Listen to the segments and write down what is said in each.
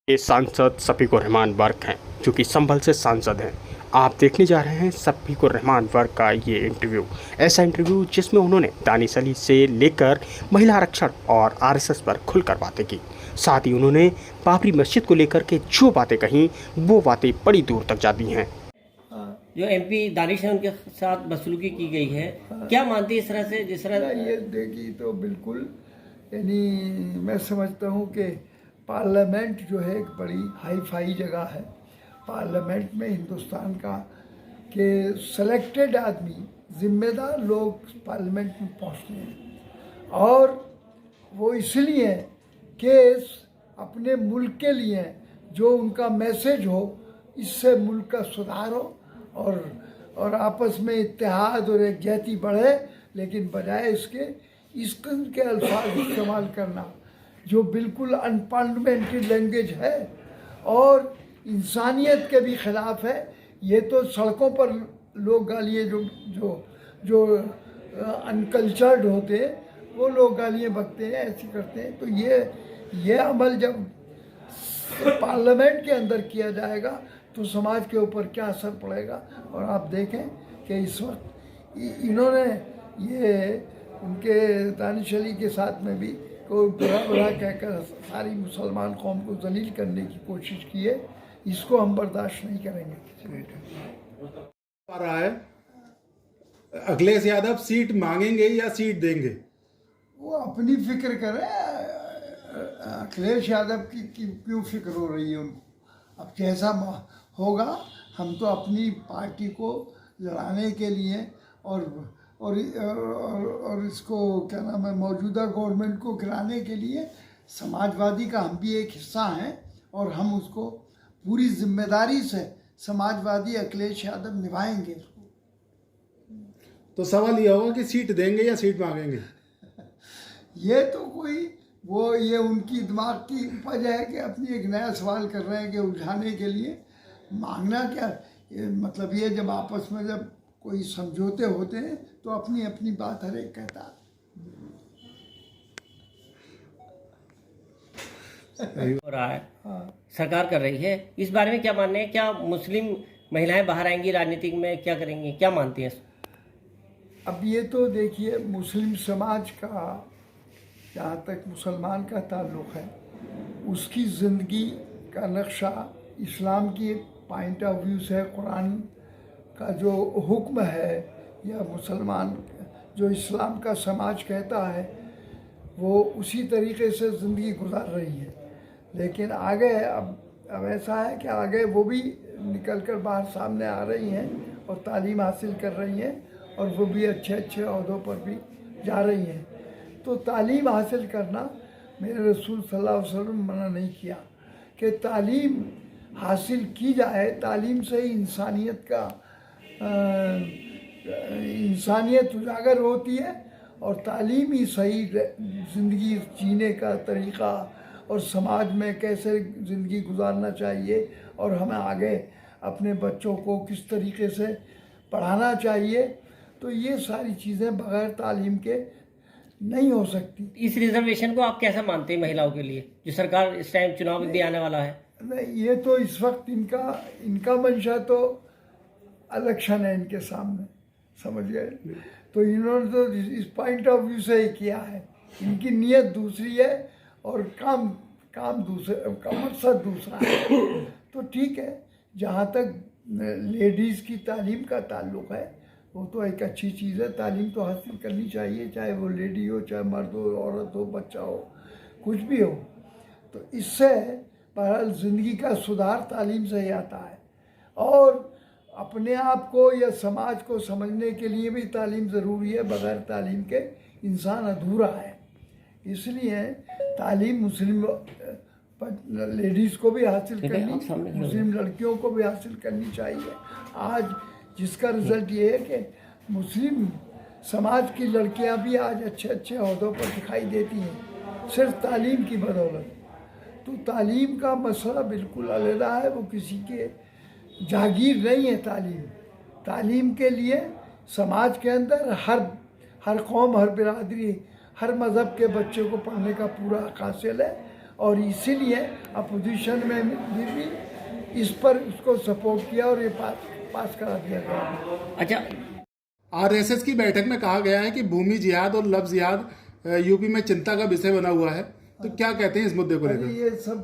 ये सांसद शफीकुर रहमान वर्क हैं जो कि संभल से सांसद हैं। आप देखने जा रहे हैं शफीकुर रहमान वर्क का ये इंटरव्यू, ऐसा इंटरव्यू जिसमें उन्होंने दानिश अली से लेकर महिला आरक्षण और आरएसएस पर खुलकर बातें की। साथ ही उन्होंने बाबरी मस्जिद को लेकर के जो बातें कहीं वो बातें बड़ी दूर तक जाती हैं। जो एमपी दानिश है उनके साथ बदसलूकी की गई है, क्या मानती है इस तरह से? जिस तरह ये देखी तो बिल्कुल, यानी मैं समझता हूँ कि पार्लियामेंट जो है एक बड़ी हाई फाई जगह है। पार्लियामेंट में हिंदुस्तान का के सेलेक्टेड आदमी, जिम्मेदार लोग पार्लियामेंट में पहुँचते हैं और वो इसलिए कि अपने मुल्क के लिए जो उनका मैसेज हो, इससे मुल्क का सुधार हो और आपस में इत्तेहाद और एकजुटता बढ़े। लेकिन बजाय इसके इस किस्म के अल्फाज इस्तेमाल करना जो बिल्कुल अनपार्लियामेंट्री लैंग्वेज है और इंसानियत के भी ख़िलाफ़ है। ये तो सड़कों पर लोग गालियाँ जो अनकल्चर्ड होते हैं वो लोग गालियाँ बकते हैं, ऐसी करते हैं। तो ये अमल जब पार्लियामेंट के अंदर किया जाएगा तो समाज के ऊपर क्या असर पड़ेगा। और आप देखें कि इस वक्त इन्होंने ये उनके दानिश अली के साथ में भी कोई बुरा कहकर सारी मुसलमान कौम को जलील करने की कोशिश की है। इसको हम बर्दाश्त नहीं करेंगे। आ रहा है अखिलेश यादव सीट मांगेंगे या सीट देंगे? वो अपनी फिक्र करें। अखिलेश यादव की क्यों फिक्र हो रही है उनको? अब जैसा होगा, हम तो अपनी पार्टी को लड़ाने के लिए और इसको क्या नाम है, मौजूदा गवर्नमेंट को गिराने के लिए समाजवादी का हम भी एक हिस्सा हैं और हम उसको पूरी जिम्मेदारी से समाजवादी अखिलेश यादव निभाएंगे। तो सवाल ये होगा कि सीट देंगे या सीट मांगेंगे? ये तो ये उनकी दिमाग की उपज है कि अपनी एक नया सवाल कर रहे हैं कि उलझाने के लिए। मांगना क्या मतलब, ये जब आपस में जब कोई समझौते होते हैं तो अपनी अपनी बात हर एक कहता हो रहा है, सरकार कर रही है, इस बारे में क्या मानना है? क्या मुस्लिम महिलाएं बाहर आएंगी राजनीति में, क्या करेंगी, क्या मानती हैं? अब ये तो देखिए, मुस्लिम समाज का जहाँ तक मुसलमान का ताल्लुक़ है, उसकी ज़िंदगी का नक्शा इस्लाम की पॉइंट ऑफ व्यू से, कुरान का जो हुक्म है या मुसलमान जो इस्लाम का समाज कहता है, वो उसी तरीक़े से ज़िंदगी गुजार रही है। लेकिन आगे अब ऐसा है कि आगे वो भी निकल कर बाहर सामने आ रही हैं और तालीम हासिल कर रही हैं और वो भी अच्छे अच्छे ओहदों पर भी जा रही हैं। तो तालीम हासिल करना, मेरे रसूल सल्लल्लाहु अलैहि वसल्लम ने मना नहीं किया कि तालीम हासिल की जाए। तालीम से ही इंसानियत उजागर होती है और तालीम ही सही ज़िंदगी जीने का तरीक़ा और समाज में कैसे ज़िंदगी गुजारना चाहिए और हमें आगे अपने बच्चों को किस तरीक़े से पढ़ाना चाहिए। तो ये सारी चीज़ें बग़ैर तालीम के नहीं हो सकती। इस रिजर्वेशन को आप कैसा मानते हैं महिलाओं के लिए, जो सरकार इस टाइम चुनाव भी आने वाला है? नहीं, ये तो इस वक्त इनका मंशा तो इलेक्शन है इनके सामने, समझ गए? तो इन्होंने तो इस पॉइंट ऑफ व्यू से ही किया है। इनकी नीयत दूसरी है और काम दूसरे का मकसद दूसरा है। तो ठीक है, जहाँ तक लेडीज़ की तालीम का ताल्लुक़ है, वो तो एक अच्छी चीज़ है। तालीम तो हासिल करनी चाहिए, चाहे वो लेडी हो, चाहे मर्द हो, औरत हो, बच्चा हो, कुछ भी हो। तो इससे बहरहाल ज़िंदगी का सुधार तालीम से ही आता है और अपने आप को या समाज को समझने के लिए भी तालीम ज़रूरी है। बग़ैर तालीम के इंसान अधूरा है। इसलिए तालीम मुस्लिम लेडीज़ को भी हासिल करनी, मुस्लिम लड़कियों को भी हासिल करनी चाहिए। आज जिसका रिज़ल्ट ये है कि मुस्लिम समाज की लड़कियां भी आज अच्छे अच्छे ओहदों पर दिखाई देती हैं, सिर्फ तालीम की बदौलत। तो तालीम का मसला बिल्कुल अलग है, वो किसी के जागीर नहीं है। तालीम के लिए समाज के अंदर हर कौम, हर बिरादरी, हर मज़हब के बच्चे को पढ़ने का पूरा हक हासिल है और इसीलिए अपोजिशन में भी इस पर उसको सपोर्ट किया और ये पास करा दिया गया। अच्छा, आरएसएस की बैठक में कहा गया है कि भूमि जिहाद और लफ्ज जिहाद यूपी में चिंता का विषय बना हुआ है, तो क्या कहते हैं इस मुद्दे को अरे लेकर? ये सब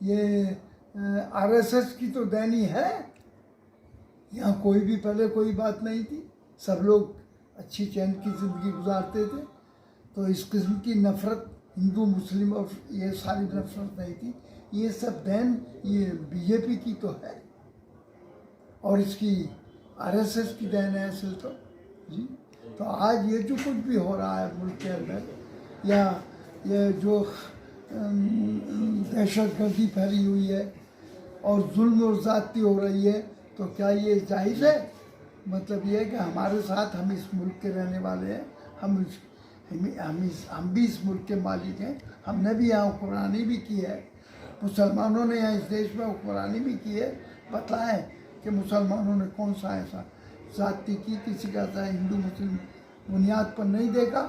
ये आरएसएस की तो देनी है। यहाँ कोई भी पहले कोई बात नहीं थी, सब लोग अच्छी चैन की ज़िंदगी गुजारते थे। तो इस किस्म की नफ़रत हिंदू मुस्लिम और ये सारी नफ़रत नहीं थी। ये सब देन ये बीजेपी की तो है और इसकी आरएसएस की देन है असल तो जी। तो आज ये जो कुछ भी हो रहा है मुल्क के अंदर, या ये जो दहशतगर्दी फैली हुई है और जुल्म और ज़्यादती हो रही है, तो क्या ये जायज़ है? मतलब ये है कि हमारे साथ, हम इस मुल्क के रहने वाले हैं, हम भी इस मुल्क के मालिक हैं। हमने भी यहाँ हुक्मरानी भी की है, मुसलमानों ने यहाँ इस देश में हुक्मरानी भी की है। बताएं कि मुसलमानों ने कौन सा ऐसा ज़्यादती की, किसी का ऐसा हिंदू मुस्लिम बुनियाद पर नहीं देखा।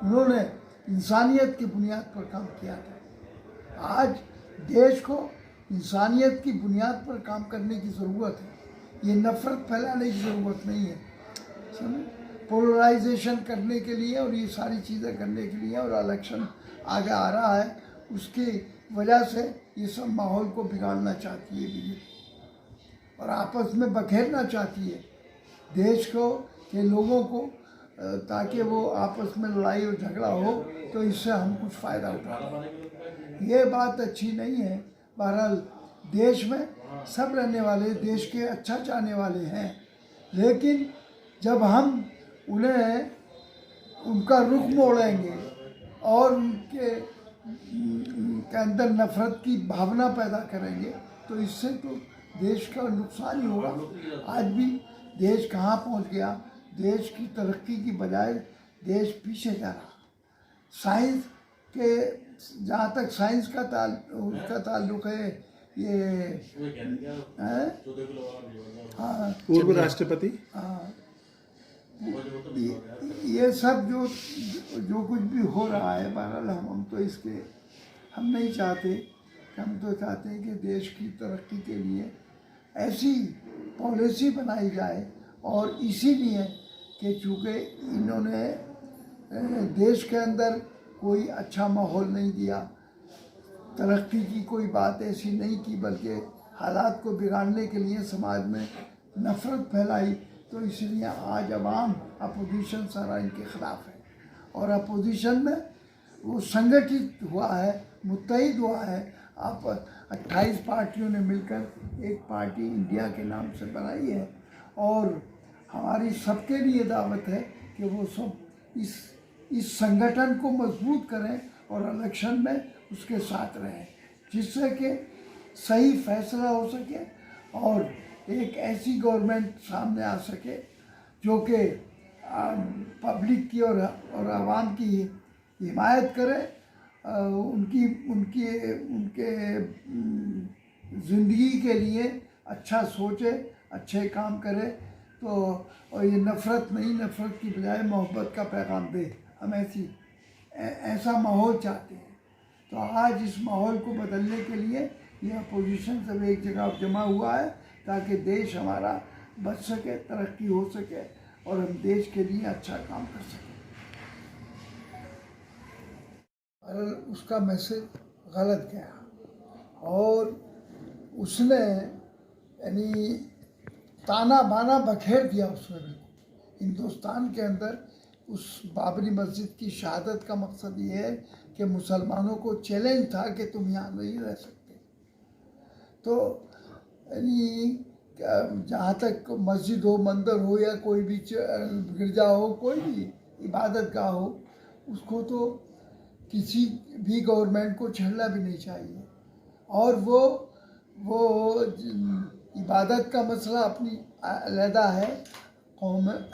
उन्होंने इंसानियत की बुनियाद पर काम किया था। आज देश को इंसानियत की बुनियाद पर काम करने की ज़रूरत है। ये नफ़रत फैलाने की ज़रूरत नहीं है, पोलराइजेशन करने के लिए और ये सारी चीज़ें करने के लिए, और इलेक्शन आगे आ रहा है, उसकी वजह से ये सब माहौल को बिगाड़ना चाहती है बीजेपी और आपस में बखेरना चाहती है देश को के लोगों को, ताकि वो आपस में लड़ाई और झगड़ा हो तो इससे हम कुछ फ़ायदा उठा लें। ये बात अच्छी नहीं है। बहरहाल देश में सब रहने वाले, देश के अच्छा चाहने वाले हैं, लेकिन जब हम उन्हें उनका रुख मोड़ेंगे और उनके अंदर नफ़रत की भावना पैदा करेंगे, तो इससे तो देश का नुकसान ही होगा। आज भी देश कहाँ पहुँच गया? देश की तरक्की की बजाय देश पीछे जा रहा। साइंस के, जहाँ तक साइंस का उसका ताल्लुक है, ये हाँ, पूर्व राष्ट्रपति, हाँ, ये सब जो कुछ भी हो रहा है, बहरहाल हम तो इसके हम नहीं चाहते। हम तो चाहते हैं कि देश की तरक्की के लिए ऐसी पॉलिसी बनाई जाए, और इसीलिए कि चूँकि इन्होंने देश के अंदर कोई अच्छा माहौल नहीं दिया, तरक्की की कोई बात ऐसी नहीं की, बल्कि हालात को बिगाड़ने के लिए समाज में नफ़रत फैलाई, तो इसलिए आज अवाम अपोजिशन सारा इनके ख़िलाफ़ है। और अपोजिशन में वो संगठित हुआ है, मुत्तहिद हुआ है। आप 28 पार्टियों ने मिलकर एक पार्टी इंडिया के नाम से बनाई है, और हमारी सबके लिए दावत है कि वो सब इस संगठन को मजबूत करें और इलेक्शन में उसके साथ रहें, जिससे कि सही फैसला हो सके और एक ऐसी गवर्नमेंट सामने आ सके जो कि पब्लिक की और आवाम की हिमायत करे, उनके ज़िंदगी के लिए अच्छा सोचे, अच्छे काम करे। तो और ये नफ़रत नहीं, नफ़रत की बजाय मोहब्बत का पैगाम दे। हम ऐसा माहौल चाहते हैं। तो आज इस माहौल को बदलने के लिए ये अपोजिशन सब एक जगह जमा हुआ है, ताकि देश हमारा बच सके, तरक्की हो सके और हम देश के लिए अच्छा काम कर सकें। और उसका मैसेज गलत गया और उसने यानी ताना बाना बखेर दिया उसने। बिल्कुल हिंदुस्तान के अंदर उस बाबरी मस्जिद की शहादत का मकसद ये है कि मुसलमानों को चैलेंज था कि तुम यहाँ नहीं रह सकते। तो यानी जहाँ तक मस्जिद हो, मंदिर हो या कोई भी गिरजा हो, कोई भी इबादत गाह हो, उसको तो किसी भी गवर्नमेंट को छेड़ना भी नहीं चाहिए। और वो इबादत का मसला अपनी अलहदा है।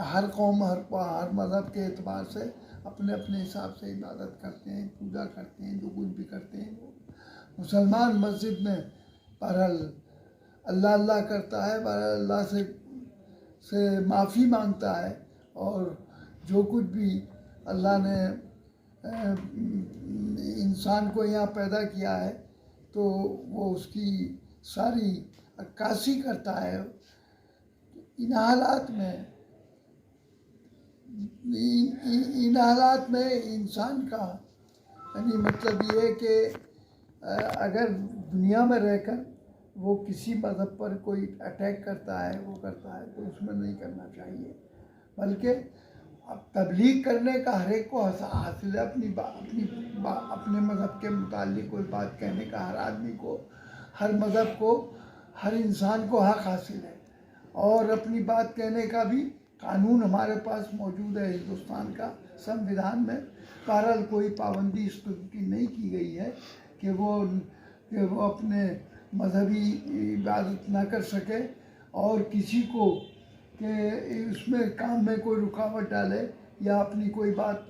हर कौम हर मज़हब के एतबार से अपने अपने हिसाब से इबादत करते हैं, पूजा करते हैं, जो कुछ भी करते हैं। मुसलमान मस्जिद में बहरहाल अल्लाह अल्लाह करता है, बहरहाल अल्लाह से माफ़ी मांगता है, और जो कुछ भी अल्लाह ने इंसान को यहाँ पैदा किया है तो वो उसकी सारी अक्कासी करता है। इन हालात में इन हालात में इंसान का यानी मतलब ये है कि अगर दुनिया में रहकर वो किसी मज़हब पर कोई अटैक करता है वो करता है तो उसमें नहीं करना चाहिए, बल्कि अब तबलीग करने का हर एक को हासिल है। अपने मज़हब के मुतालिक कोई बात कहने का हर आदमी को, हर मज़हब को, हर इंसान को हक़ हासिल है। और अपनी बात कहने का भी कानून हमारे पास मौजूद है हिंदुस्तान का संविधान में। बहरहाल कोई पाबंदी इस तरह की नहीं की गई है कि वो अपने मजहबी इबादत ना कर सके और किसी को कि उसमें काम में कोई रुकावट डाले या अपनी कोई बात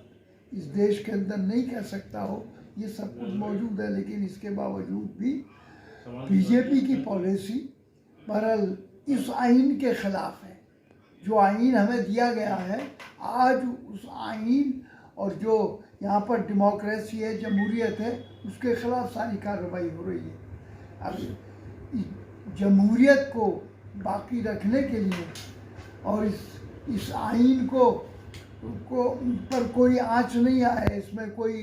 इस देश के अंदर नहीं कह सकता हो। ये सब कुछ मौजूद है, लेकिन इसके बावजूद भी बीजेपी की पॉलिसी बहरहाल इस आइन के ख़िलाफ़ है। जो आइन हमें दिया गया है, आज उस आइन और जो यहाँ पर डेमोक्रेसी है, जमहूरियत है, उसके ख़िलाफ़ सारी कार्रवाई हो रही है। अब जमहूरियत को बाकी रखने के लिए और इस आइन को पर कोई आँच नहीं आए, इसमें कोई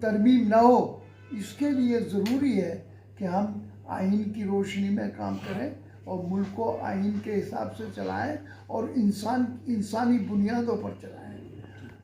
तरमीम ना हो, इसके लिए ज़रूरी है कि हम आइन की रोशनी में काम करें और मुल्क को आइन के हिसाब से चलाएं और इंसानी बुनियादों पर चलाएं।